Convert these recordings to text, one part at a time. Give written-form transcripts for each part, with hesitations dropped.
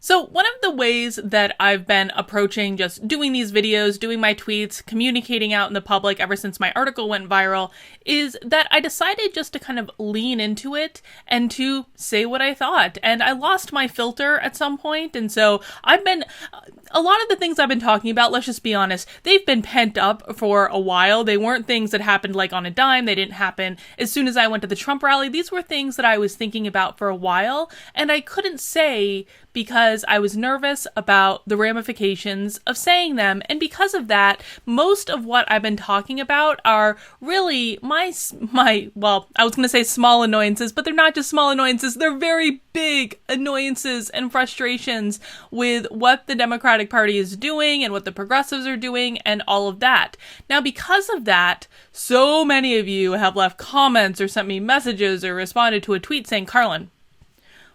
So one of the ways that I've been approaching just doing these videos, doing my tweets, communicating out in the public ever since my article went viral is that I decided just to kind of lean into it and to say what I thought. And I lost my filter at some point, and so a lot of the things I've been talking about, let's just be honest, they've been pent up for a while. They weren't things that happened like on a dime. They didn't happen as soon as I went to the Trump rally. These were things that I was thinking about for a while, and I couldn't say because I was nervous about the ramifications of saying them. And because of that, most of what I've been talking about are really well, I was going to say small annoyances, but they're not just small annoyances. They're very big annoyances and frustrations with what the Democratic Party is doing and what the progressives are doing and all of that. Now, because of that, so many of you have left comments or sent me messages or responded to a tweet saying, Carlin,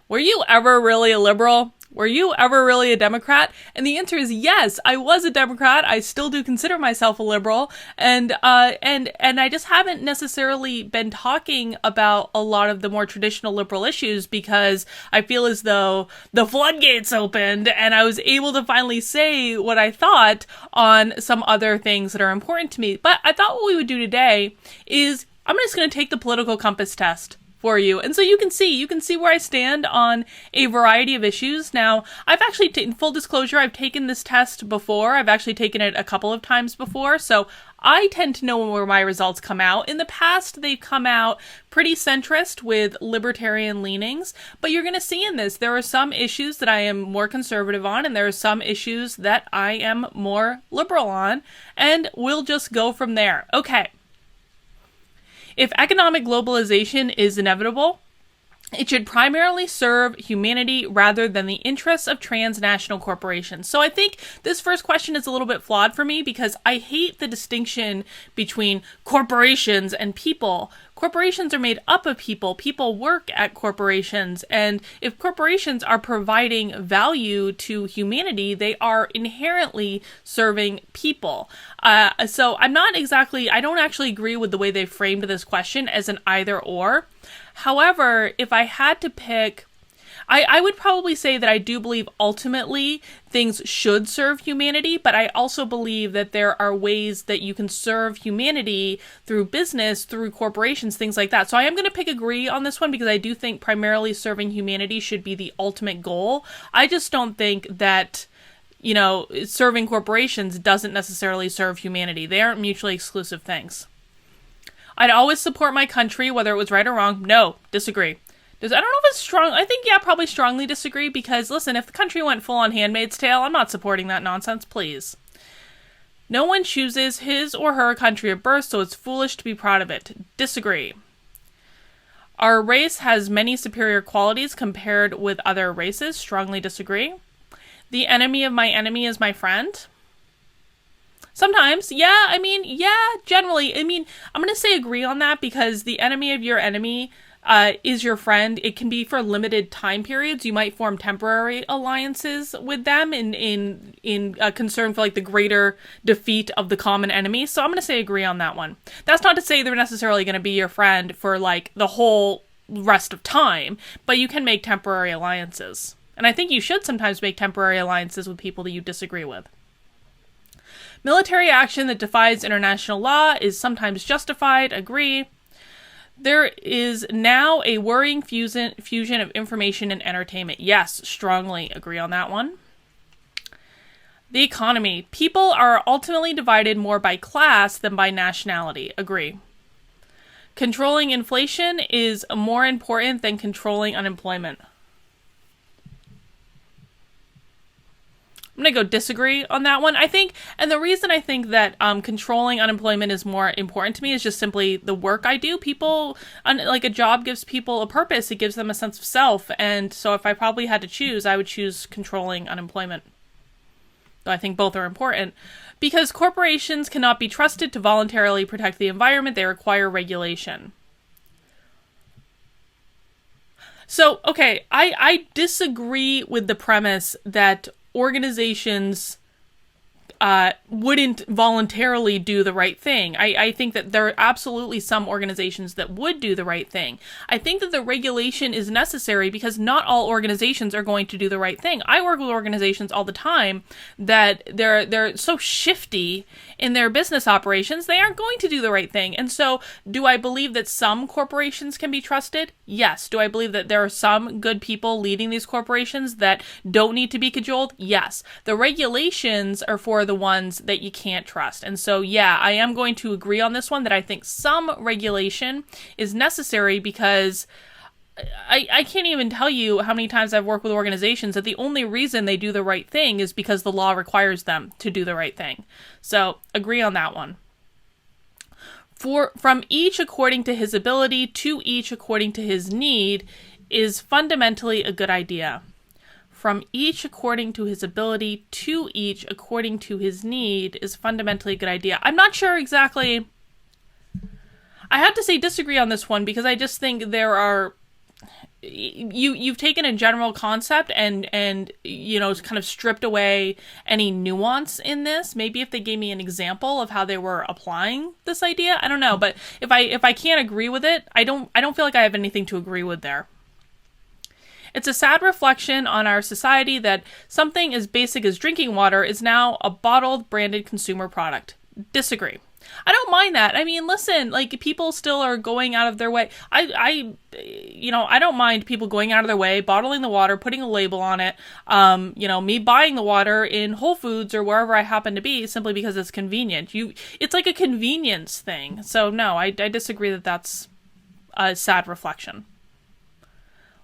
were you ever really a liberal? Were you ever really a Democrat? And the answer is yes, I was a Democrat. I still do consider myself a liberal. And I just haven't necessarily been talking about a lot of the more traditional liberal issues because I feel as though the floodgates opened and I was able to finally say what I thought on some other things that are important to me. But I thought what we would do today is I'm just going to take the political compass test for you. And so you can see where I stand on a variety of issues. Now, I've actually taken, full disclosure, I've taken this test before. I've actually taken it a couple of times before. So I tend to know where my results come out. In the past, they've come out pretty centrist with libertarian leanings, but you're going to see in this, there are some issues that I am more conservative on, and there are some issues that I am more liberal on, and we'll just go from there. Okay. If economic globalization is inevitable, it should primarily serve humanity rather than the interests of transnational corporations. So I think this first question is a little bit flawed for me because I hate the distinction between corporations and people. Corporations are made up of people. People work at corporations. And if corporations are providing value to humanity, they are inherently serving people. So I don't actually agree with the way they framed this question as an either or. However, if I had to pick, I would probably say that I do believe ultimately things should serve humanity, but I also believe that there are ways that you can serve humanity through business, through corporations, things like that. So I am going to pick agree on this one because I do think primarily serving humanity should be the ultimate goal. I just don't think that, serving corporations doesn't necessarily serve humanity. They aren't mutually exclusive things. I'd always support my country, whether it was right or wrong. No, disagree. I don't know if it's strong. I think, probably strongly disagree because, listen, if the country went full on Handmaid's Tale, I'm not supporting that nonsense, please. No one chooses his or her country of birth, so it's foolish to be proud of it. Disagree. Our race has many superior qualities compared with other races. Strongly disagree. The enemy of my enemy is my friend. Sometimes, generally. I'm going to say agree on that because the enemy of your enemy is your friend. It can be for limited time periods. You might form temporary alliances with them in concern for like the greater defeat of the common enemy. So I'm going to say agree on that one. That's not to say they're necessarily going to be your friend for like the whole rest of time, but you can make temporary alliances. And I think you should sometimes make temporary alliances with people that you disagree with. Military action that defies international law is sometimes justified. Agree. There is now a worrying fusion of information and entertainment. Yes, strongly agree on that one. The economy. People are ultimately divided more by class than by nationality. Agree. Controlling inflation is more important than controlling unemployment. I'm going to go disagree on that one. I think, and the reason I think that controlling unemployment is more important to me is just simply the work I do. People, like a job gives people a purpose. It gives them a sense of self. And so if I probably had to choose, I would choose controlling unemployment. Though I think both are important. Because corporations cannot be trusted to voluntarily protect the environment. They require regulation. So, okay, I disagree with the premise that organizations wouldn't voluntarily do the right thing. I think that there are absolutely some organizations that would do the right thing. I think that the regulation is necessary because not all organizations are going to do the right thing. I work with organizations all the time that they're so shifty in their business operations, they aren't going to do the right thing. And so, do I believe that some corporations can be trusted? Yes. Do I believe that there are some good people leading these corporations that don't need to be cajoled? Yes. The regulations are for the ones that you can't trust. And so, yeah, I am going to agree on this one that I think some regulation is necessary because I can't even tell you how many times I've worked with organizations that the only reason they do the right thing is because the law requires them to do the right thing. So, agree on that one. From each according to his ability to each according to his need is fundamentally a good idea. From each according to his ability to each according to his need is fundamentally a good idea. I'm not sure exactly. I have to say disagree on this one because I just think there are you've taken a general concept and kind of stripped away any nuance in this. Maybe if they gave me an example of how they were applying this idea, I don't know. But if I can't agree with it, I don't feel like I have anything to agree with there. It's a sad reflection on our society that something as basic as drinking water is now a bottled, branded consumer product. Disagree. I don't mind that. I mean, listen, like people still are going out of their way. I don't mind people going out of their way, bottling the water, putting a label on it. Me buying the water in Whole Foods or wherever I happen to be simply because it's convenient. It's like a convenience thing. So no, I disagree that that's a sad reflection.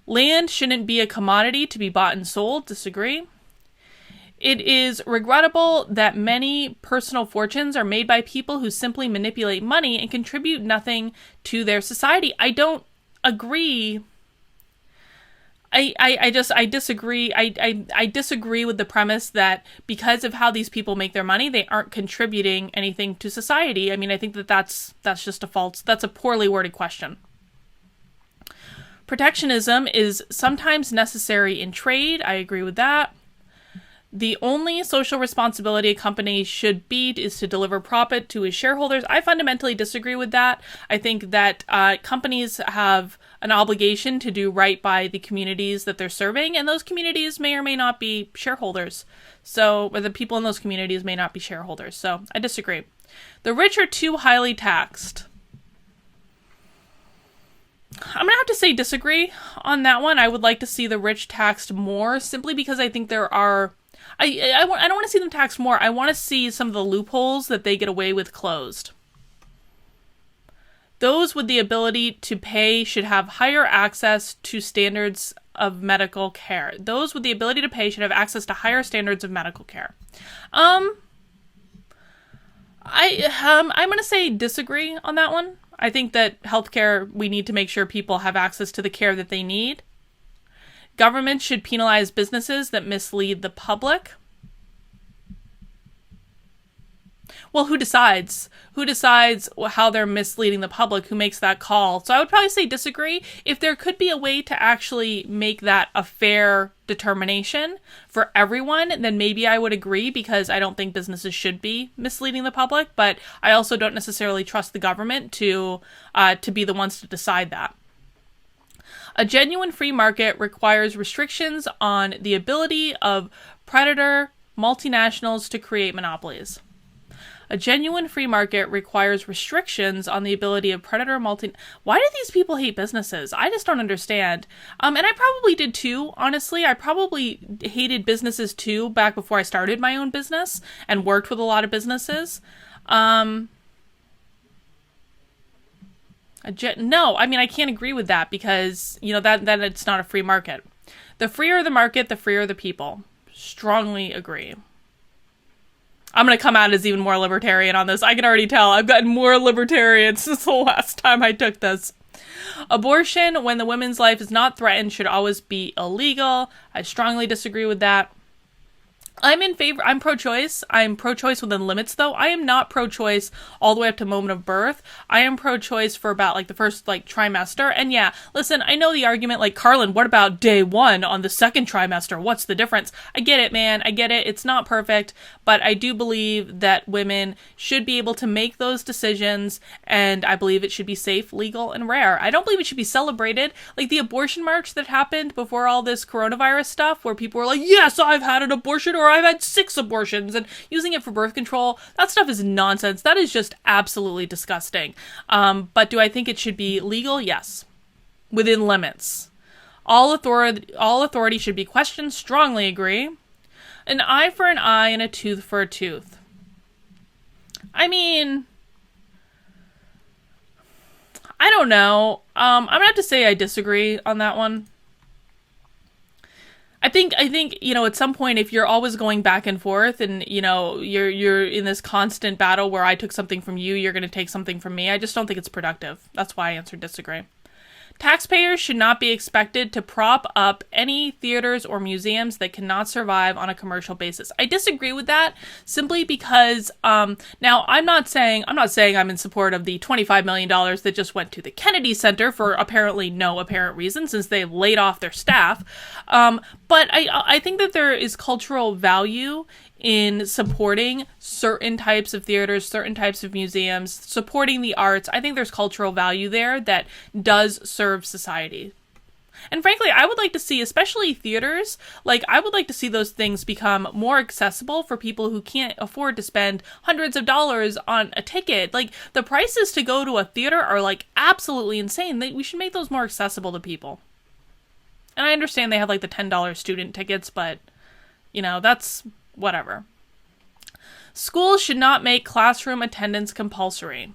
Land shouldn't be a commodity to be bought and sold. Disagree. It is regrettable that many personal fortunes are made by people who simply manipulate money and contribute nothing to their society. I don't agree. I disagree. I disagree with the premise that because of how these people make their money, they aren't contributing anything to society. I mean, I think that's just that's a poorly worded question. Protectionism is sometimes necessary in trade. I agree with that. The only social responsibility a company should be is to deliver profit to its shareholders. I fundamentally disagree with that. I think that companies have an obligation to do right by the communities that they're serving, and those communities may or may not be shareholders. Or the people in those communities may not be shareholders. So I disagree. The rich are too highly taxed. I'm going to have to say disagree on that one. I would like to see the rich taxed more simply because I think there are I don't want to see them taxed more. I want to see some of the loopholes that they get away with closed. Those with the ability to pay should have higher access to standards of medical care. Those with the ability to pay should have access to higher standards of medical care. I'm going to say disagree on that one. I think that healthcare, we need to make sure people have access to the care that they need. Government should penalize businesses that mislead the public. Well, who decides? Who decides how they're misleading the public? Who makes that call? So I would probably say disagree. If there could be a way to actually make that a fair determination for everyone, then maybe I would agree because I don't think businesses should be misleading the public, but I also don't necessarily trust the government to be the ones to decide that. A genuine free market requires restrictions on the ability of predator multinationals to create monopolies. A genuine free market requires restrictions on the ability of predator Why do these people hate businesses? I just don't understand. And I probably did too, honestly. I probably hated businesses too back before I started my own business and worked with a lot of businesses. No, I mean, I can't agree with that because, that it's not a free market. The freer the market, the freer the people. Strongly agree. I'm going to come out as even more libertarian on this. I can already tell. I've gotten more libertarian since the last time I took this. Abortion, when the woman's life is not threatened, should always be illegal. I strongly disagree with that. I'm pro-choice. I'm pro-choice within limits, though. I am not pro-choice all the way up to moment of birth. I am pro-choice for about, like, the first, like, trimester. And yeah, listen, I know the argument, like, Carlin, what about day 1 on the second trimester? What's the difference? I get it, man. I get it. It's not perfect, but I do believe that women should be able to make those decisions, and I believe it should be safe, legal, and rare. I don't believe it should be celebrated. Like, the abortion march that happened before all this coronavirus stuff, where people were like, yes, I've had an abortion, or I've had 6 abortions, and using it for birth control, that stuff is nonsense. That is just absolutely disgusting. But do I think it should be legal? Yes. Within limits. All authority should be questioned. Strongly agree. An eye for an eye and a tooth for a tooth. I mean, I don't know. I'm gonna have to say I disagree on that one. I think, you know, at some point, if you're always going back and forth and, you know, you're in this constant battle where I took something from you, you're going to take something from me, I just don't think it's productive. That's why I answered disagree. Taxpayers should not be expected to prop up any theaters or museums that cannot survive on a commercial basis. I disagree with that simply because, now I'm not saying I'm in support of the $25 million that just went to the Kennedy Center for apparently no apparent reason since they've laid off their staff. But I think that there is cultural value in supporting certain types of theaters, certain types of museums, supporting the arts. I think there's cultural value there that does serve society. And frankly, I would like to see, especially theaters, like, I would like to see those things become more accessible for people who can't afford to spend hundreds of dollars on a ticket. Like, the prices to go to a theater are, like, absolutely insane. We should make those more accessible to people. And I understand they have, like, the $10 student tickets, but, you know, that's whatever. Schools should not make classroom attendance compulsory.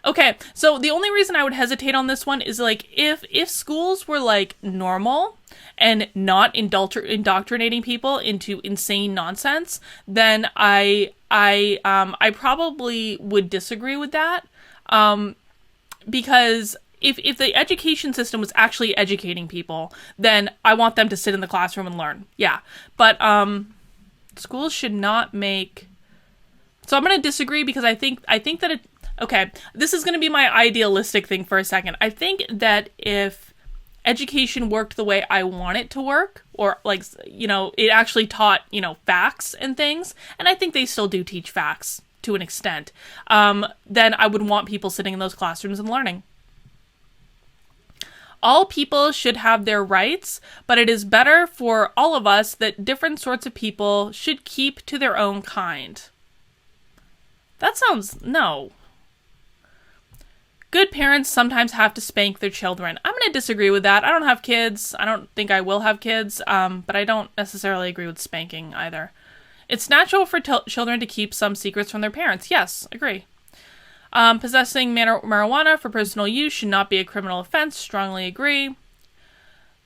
Okay, so the only reason I would hesitate on this one is, like, if schools were, like, normal and not indoctrinating people into insane nonsense, then I probably would disagree with that, because if the education system was actually educating people, then I want them to sit in the classroom and learn. Yeah. But schools should not make... So I'm going to disagree because I think that it... Okay, this is going to be my idealistic thing for a second. I think that if education worked the way I want it to work, or, like, you know, it actually taught, you know, facts and things, and I think they still do teach facts to an extent, then I would want people sitting in those classrooms and learning. All people should have their rights, but it is better for all of us that different sorts of people should keep to their own kind. That sounds... no. Good parents sometimes have to spank their children. I'm going to disagree with that. I don't have kids. I don't think I will have kids, but I don't necessarily agree with spanking either. It's natural for children to keep some secrets from their parents. Yes, agree. Possessing marijuana for personal use should not be a criminal offense. Strongly agree.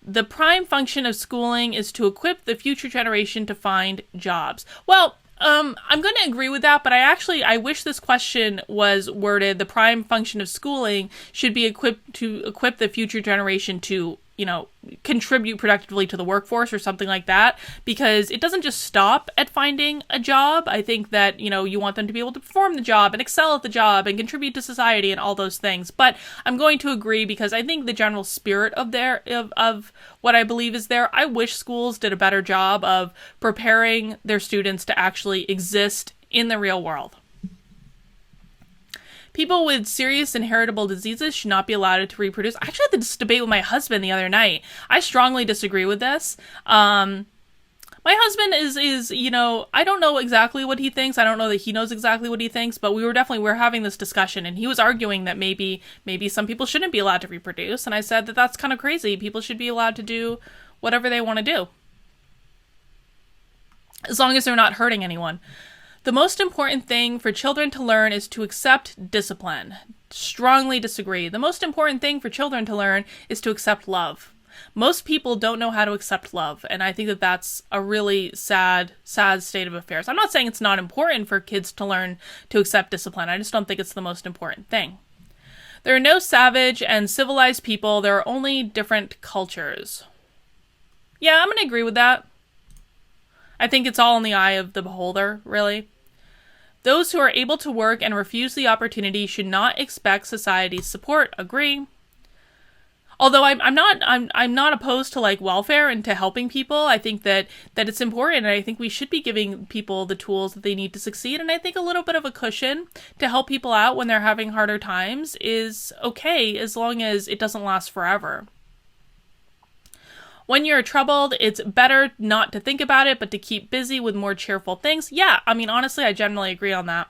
The prime function of schooling is to equip the future generation to find jobs. Well, I'm going to agree with that, but I wish this question was worded, the prime function of schooling should be equipped to equip the future generation to, you know, contribute productively to the workforce or something like that, because it doesn't just stop at finding a job. I think that, you know, you want them to be able to perform the job and excel at the job and contribute to society and all those things. But I'm going to agree because I think the general spirit of what I believe is there. I wish schools did a better job of preparing their students to actually exist in the real world. People with serious inheritable diseases should not be allowed to reproduce. I actually had this debate with my husband the other night. I strongly disagree with this. My husband is, you know, I don't know exactly what he thinks. I don't know that he knows exactly what he thinks, but we were having this discussion, and he was arguing that maybe some people shouldn't be allowed to reproduce. And I said that that's kind of crazy. People should be allowed to do whatever they want to do, as long as they're not hurting anyone. The most important thing for children to learn is to accept discipline. Strongly disagree. The most important thing for children to learn is to accept love. Most people don't know how to accept love, and I think that that's a really sad state of affairs. I'm not saying it's not important for kids to learn to accept discipline. I just don't think it's the most important thing. There are no savage and civilized people. There are only different cultures. Yeah, I'm going to agree with that. I think it's all in the eye of the beholder, really. Those who are able to work and refuse the opportunity should not expect society's support. Agree. Although I'm not opposed to like welfare and to helping people. I think that it's important, and I think we should be giving people the tools that they need to succeed. And I think a little bit of a cushion to help people out when they're having harder times is okay, as long as it doesn't last forever. When you're troubled, it's better not to think about it, but to keep busy with more cheerful things. Yeah, I mean, honestly, I generally agree on that.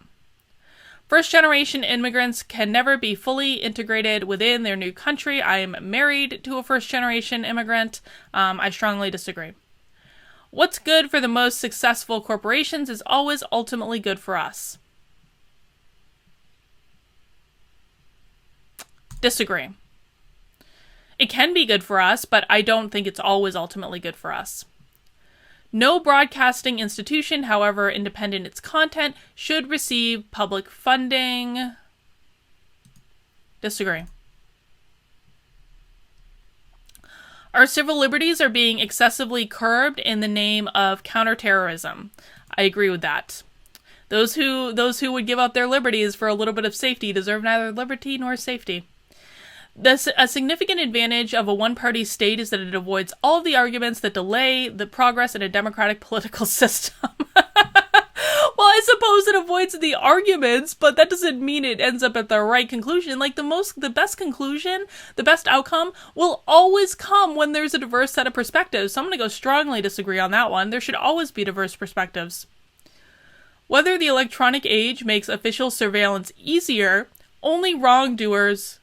First-generation immigrants can never be fully integrated within their new country. I am married to a first-generation immigrant. I strongly disagree. What's good for the most successful corporations is always ultimately good for us. Disagree. It can be good for us, but I don't think it's always ultimately good for us. No broadcasting institution, however independent its content, should receive public funding. Disagree. Our civil liberties are being excessively curbed in the name of counterterrorism. I agree with that. Those who would give up their liberties for a little bit of safety deserve neither liberty nor safety. A significant advantage of a one-party state is that it avoids all of the arguments that delay the progress in a democratic political system. Well, I suppose it avoids the arguments, but that doesn't mean it ends up at the right conclusion. Like the best conclusion, the best outcome will always come when there's a diverse set of perspectives. So I'm going to go strongly disagree on that one. There should always be diverse perspectives. Whether the electronic age makes official surveillance easier, only wrongdoers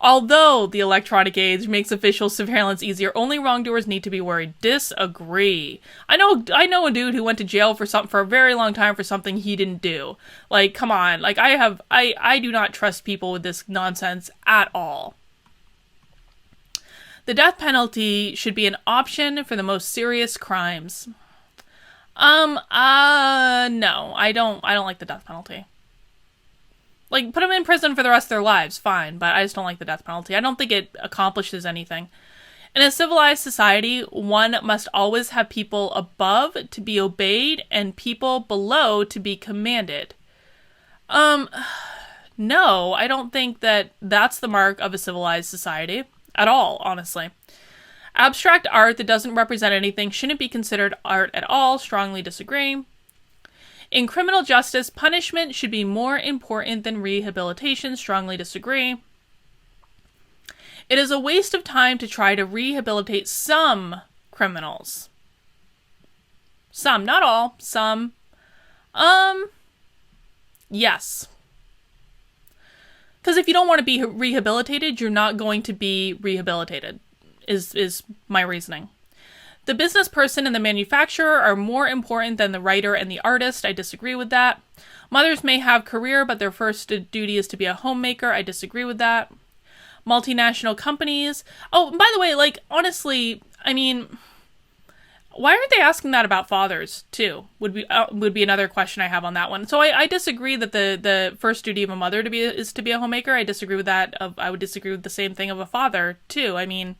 although the electronic age makes official surveillance easier, only wrongdoers need to be worried. Disagree. I know a dude who went to jail for a very long time for something he didn't do. Like, come on. Like, I do not trust people with this nonsense at all. The death penalty should be an option for the most serious crimes. No, I don't like the death penalty. Like, put them in prison for the rest of their lives, fine, but I just don't like the death penalty. I don't think it accomplishes anything. In a civilized society, one must always have people above to be obeyed and people below to be commanded. No, I don't think that that's the mark of a civilized society at all, honestly. Abstract art that doesn't represent anything shouldn't be considered art at all. Strongly disagree. In criminal justice, punishment should be more important than rehabilitation. Strongly disagree. It is a waste of time to try to rehabilitate some criminals. Some, not all, some. Yes. Because if you don't want to be rehabilitated, you're not going to be rehabilitated, is my reasoning. The business person and the manufacturer are more important than the writer and the artist. I disagree with that. Mothers may have career, but their first duty is to be a homemaker. I disagree with that. Multinational companies. Oh, by the way, like, honestly, I mean, why aren't they asking that about fathers, too? Would be another question I have on that one. So I disagree that the first duty of a mother is to be a homemaker. I disagree with that. I would disagree with the same thing of a father, too. I mean,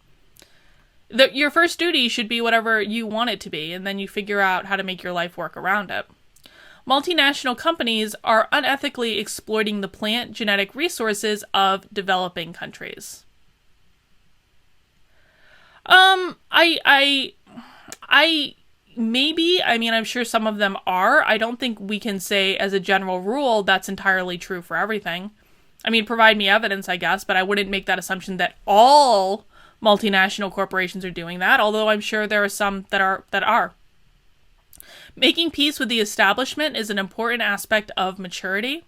your first duty should be whatever you want it to be, and then you figure out how to make your life work around it. Multinational companies are unethically exploiting the plant genetic resources of developing countries. I'm sure some of them are. I don't think we can say as a general rule that's entirely true for everything. I mean, provide me evidence, I guess, but I wouldn't make that assumption that all multinational corporations are doing that, although I'm sure there are some that are. Making peace with the establishment is an important aspect of maturity.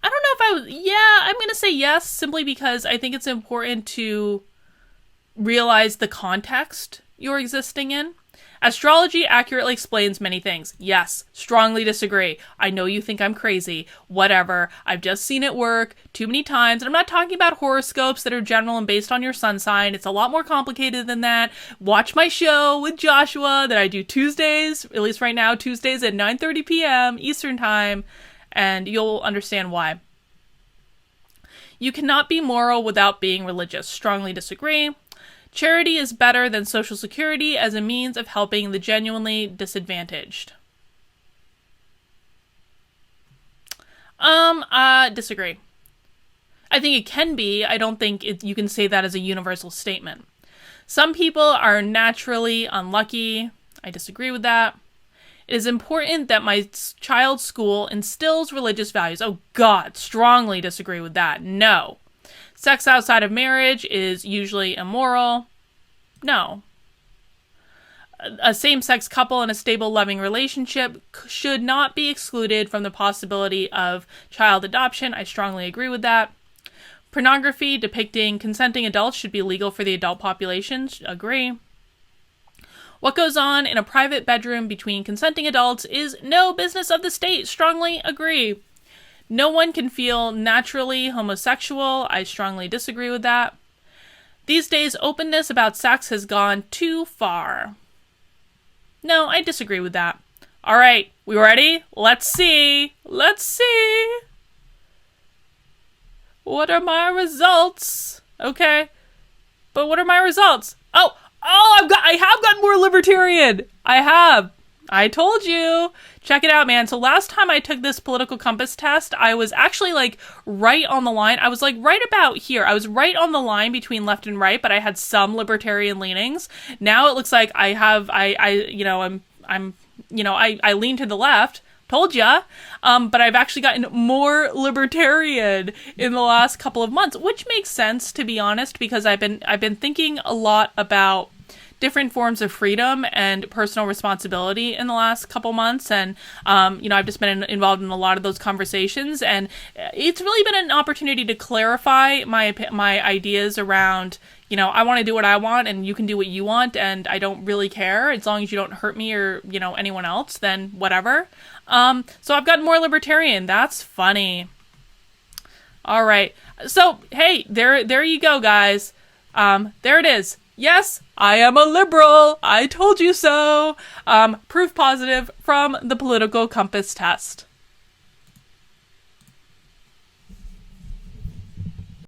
I don't know I'm going to say yes, simply because I think it's important to realize the context you're existing in. Astrology accurately explains many things. Yes, strongly disagree. I know you think I'm crazy. Whatever. I've just seen it work too many times. And I'm not talking about horoscopes that are general and based on your sun sign. It's a lot more complicated than that. Watch my show with Joshua that I do Tuesdays, at least right now, Tuesdays at 9:30 p.m. Eastern Time, and you'll understand why. You cannot be moral without being religious. Strongly disagree. Charity is better than Social Security as a means of helping the genuinely disadvantaged. Disagree. I think it can be. I don't think you can say that as a universal statement. Some people are naturally unlucky. I disagree with that. It is important that my child's school instills religious values. Oh God, strongly disagree with that. No. Sex outside of marriage is usually immoral. No. A same-sex couple in a stable, loving relationship should not be excluded from the possibility of child adoption. I strongly agree with that. Pornography depicting consenting adults should be legal for the adult population. Agree. What goes on in a private bedroom between consenting adults is no business of the state. Strongly agree. No one can feel naturally homosexual. I strongly disagree with that. These days, openness about sex has gone too far. No, I disagree with that. All right, we ready? Let's see. Let's see. What are my results? Okay. But what are my results? Oh, I have gotten more libertarian. I have. I told you. Check it out, man. So last time I took this political compass test, I was actually like right on the line. I was like right about here. I was right on the line between left and right, but I had some libertarian leanings. Now it looks like I lean to the left. Told ya. But I've actually gotten more libertarian in the last couple of months, which makes sense, to be honest, because I've been thinking a lot about different forms of freedom and personal responsibility in the last couple months. And, I've just been involved in a lot of those conversations, and it's really been an opportunity to clarify my ideas around, I want to do what I want and you can do what you want, and I don't really care as long as you don't hurt me or, anyone else, then whatever. So I've gotten more libertarian. That's funny. All right. So, hey, there you go, guys. There it is. Yes, I am a liberal. I told you so. Proof positive from the political compass test.